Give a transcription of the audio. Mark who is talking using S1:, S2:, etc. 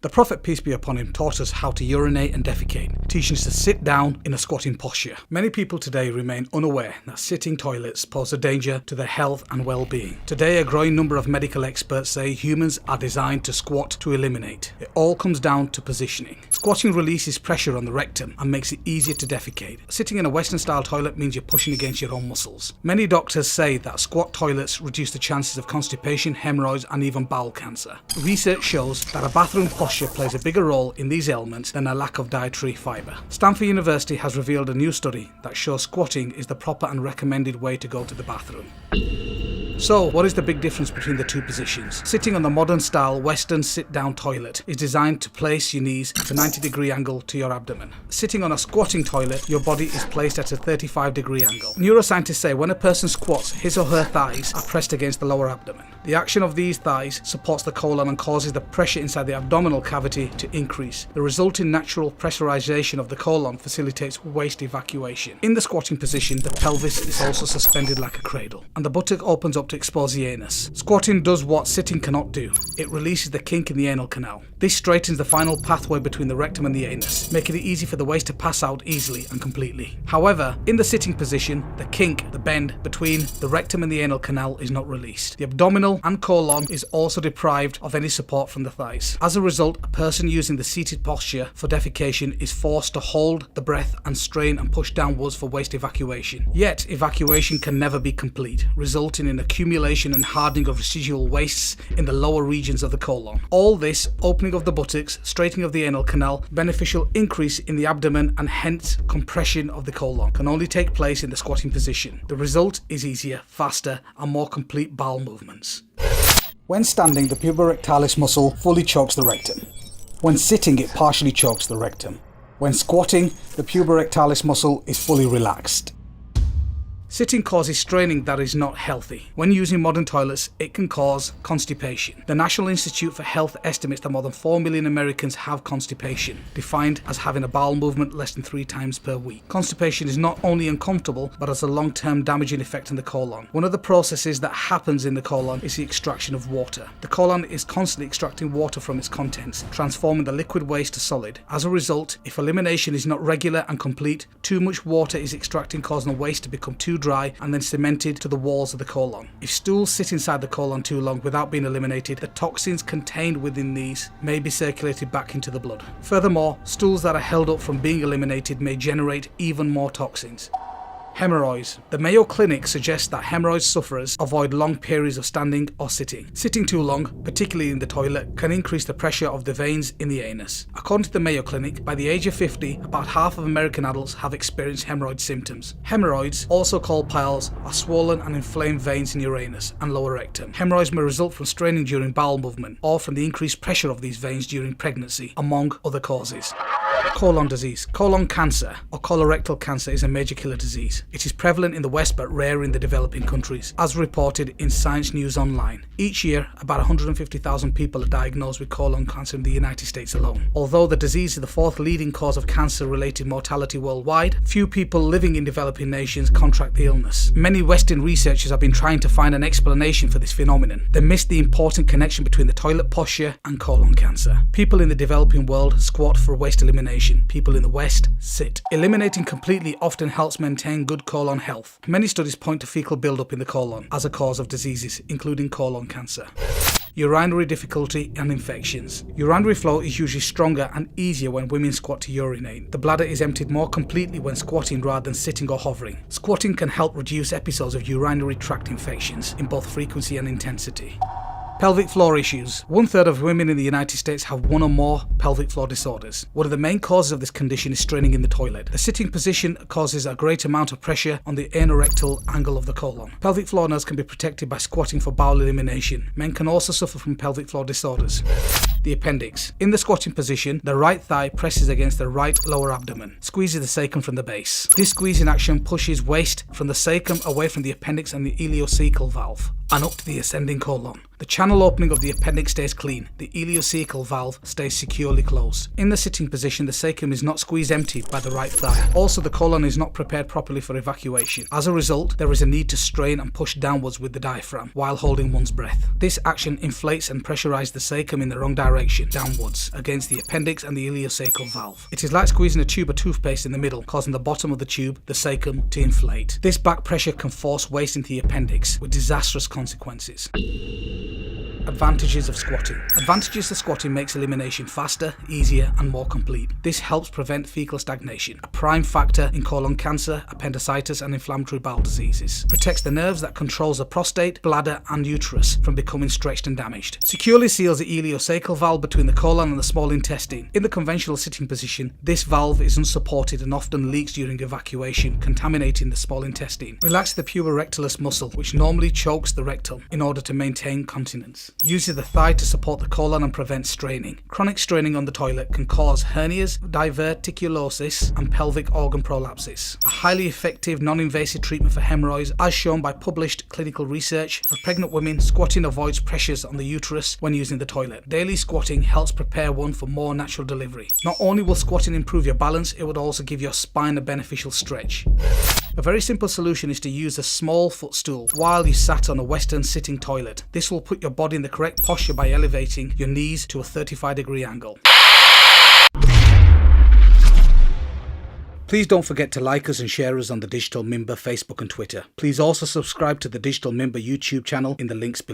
S1: The Prophet, peace be upon him, taught us how to urinate and defecate, teaching us to sit down in a squatting posture. Many people today remain unaware that sitting toilets pose a danger to their health and well-being. Today, a growing number of medical experts say humans are designed to squat to eliminate. It all comes down to positioning. Squatting releases pressure on the rectum and makes it easier to defecate. Sitting in a Western-style toilet means you're pushing against your own muscles. Many doctors say that squat toilets reduce the chances of constipation, hemorrhoids, and even bowel cancer. Research shows that a bathroom posture plays a bigger role in these ailments than a lack of dietary fibre. Stanford University has revealed a new study that shows squatting is the proper and recommended way to go to the bathroom. So, what is the big difference between the two positions? Sitting on the modern-style Western sit-down toilet is designed to place your knees at a 90-degree angle to your abdomen. Sitting on a squatting toilet, your body is placed at a 35-degree angle. Neuroscientists say when a person squats, his or her thighs are pressed against the lower abdomen. The action of these thighs supports the colon and causes the pressure inside the abdominal cavity to increase. The resulting natural pressurization of the colon facilitates waste evacuation. In the squatting position, the pelvis is also suspended like a cradle, and the buttock opens up to expose the anus. Squatting does what sitting cannot do. It releases the kink in the anal canal. This straightens the final pathway between the rectum and the anus, making it easy for the waste to pass out easily and completely. However, in the sitting position, the kink, the bend between the rectum and the anal canal is not released. The abdominal and colon is also deprived of any support from the thighs. As a result, a person using the seated posture for defecation is forced to hold the breath and strain and push downwards for waste evacuation. Yet, evacuation can never be complete, resulting in accumulation and hardening of residual wastes in the lower regions of the colon. All this, opening of the buttocks, straightening of the anal canal, beneficial increase in the abdomen and hence compression of the colon, can only take place in the squatting position. The result is easier, faster and more complete bowel movements. When standing, the puborectalis muscle fully chokes the rectum. When sitting, it partially chokes the rectum. When squatting, the puborectalis muscle is fully relaxed. Sitting causes straining that is not healthy. When using modern toilets, it can cause constipation. The National Institute for Health estimates that more than 4 million Americans have constipation, defined as having a bowel movement less than 3 times per week. Constipation is not only uncomfortable, but has a long-term damaging effect on the colon. One of the processes that happens in the colon is the extraction of water. The colon is constantly extracting water from its contents, transforming the liquid waste to solid. As a result, if elimination is not regular and complete, too much water is extracting, causing the waste to become too dry and then cemented to the walls of the colon. If stools sit inside the colon too long without being eliminated, the toxins contained within these may be circulated back into the blood. Furthermore, stools that are held up from being eliminated may generate even more toxins. Hemorrhoids. The Mayo Clinic suggests that hemorrhoid sufferers avoid long periods of standing or sitting. Sitting too long, particularly in the toilet, can increase the pressure of the veins in the anus. According to the Mayo Clinic, by the age of 50, about half of American adults have experienced hemorrhoid symptoms. Hemorrhoids, also called piles, are swollen and inflamed veins in your anus and lower rectum. Hemorrhoids may result from straining during bowel movement or from the increased pressure of these veins during pregnancy, among other causes. Colon disease. Colon cancer or colorectal cancer is a major killer disease. It is prevalent in the West but rare in the developing countries, as reported in Science News Online. Each year, about 150,000 people are diagnosed with colon cancer in the United States alone. Although the disease is the 4th leading cause of cancer-related mortality worldwide, few people living in developing nations contract the illness. Many Western researchers have been trying to find an explanation for this phenomenon. They miss the important connection between the toilet posture and colon cancer. People in the developing world squat for waste elimination. People in the West sit. Eliminating completely often helps maintain good colon health. Many studies point to fecal buildup in the colon as a cause of diseases, including colon cancer. Urinary difficulty and infections. Urinary flow is usually stronger and easier when women squat to urinate. The bladder is emptied more completely when squatting rather than sitting or hovering. Squatting can help reduce episodes of urinary tract infections in both frequency and intensity. Pelvic floor issues. 1/3 of women in the United States have one or more pelvic floor disorders. One of the main causes of this condition is straining in the toilet. The sitting position causes a great amount of pressure on the anorectal angle of the colon. Pelvic floor nerves can be protected by squatting for bowel elimination. Men can also suffer from pelvic floor disorders. The appendix. In the squatting position, the right thigh presses against the right lower abdomen, squeezing the sacrum from the base. This squeezing action pushes waste from the sacrum away from the appendix and the ileocecal valve, and up to the ascending colon. The channel opening of the appendix stays clean. The ileocecal valve stays securely closed. In the sitting position, the cecum is not squeezed empty by the right thigh. Also, the colon is not prepared properly for evacuation. As a result, there is a need to strain and push downwards with the diaphragm while holding one's breath. This action inflates and pressurizes the cecum in the wrong direction, downwards, against the appendix and the ileocecal valve. It is like squeezing a tube of toothpaste in the middle, causing the bottom of the tube, the cecum, to inflate. This back pressure can force waste into the appendix, with disastrous consequences. Advantages of squatting. Advantages of squatting makes elimination faster, easier and more complete. This helps prevent fecal stagnation, a prime factor in colon cancer, appendicitis and inflammatory bowel diseases. Protects the nerves that controls the prostate, bladder and uterus from becoming stretched and damaged. Securely seals the ileocecal valve between the colon and the small intestine. In the conventional sitting position, this valve is unsupported and often leaks during evacuation, contaminating the small intestine. Relax the puborectalis muscle, which normally chokes the rectum, in order to maintain continence. Uses the thigh to support the colon and prevent straining. Chronic straining on the toilet can cause hernias, diverticulosis, and pelvic organ prolapses. A highly effective non-invasive treatment for hemorrhoids, as shown by published clinical research. For pregnant women, squatting avoids pressures on the uterus when using the toilet. Daily squatting helps prepare one for more natural delivery. Not only will squatting improve your balance, it would also give your spine a beneficial stretch. A very simple solution is to use a small footstool while you sat on a Western sitting toilet. This will put your body in the correct posture by elevating your knees to a 35-degree angle. Please don't forget to like us and share us on the Digital Mimber Facebook and Twitter. Please also subscribe to the Digital Mimber YouTube channel in the links below.